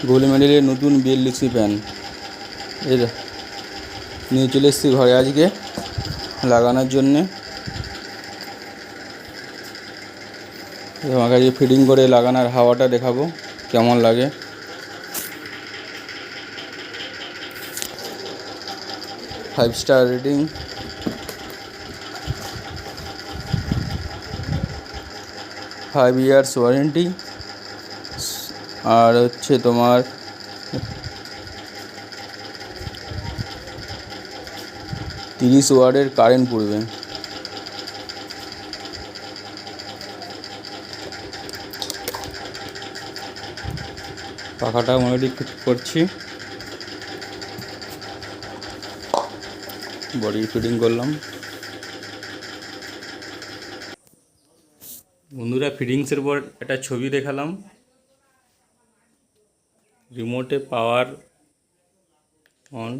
Gold মেডেলের নতুন BLDC fan এর নিয়ে চলে এসেছি ঘরে আজকে লাগানোর জন্যে। তোমাকে আজকে ফিটিং করে লাগানোর হাওয়াটা দেখাবো কেমন লাগে। Five star rating, 5 years warranty, আর হচ্ছে তোমার 30 ওয়াটের কারেন্ট পড়বে। পাখাটা অলরেডি ফিট করছি, বডি ফিটিং করলাম। বন্ধুরা, ফিটিংসের পর একটা ছবি দেখালাম। রিমোটে পাওয়ার অন।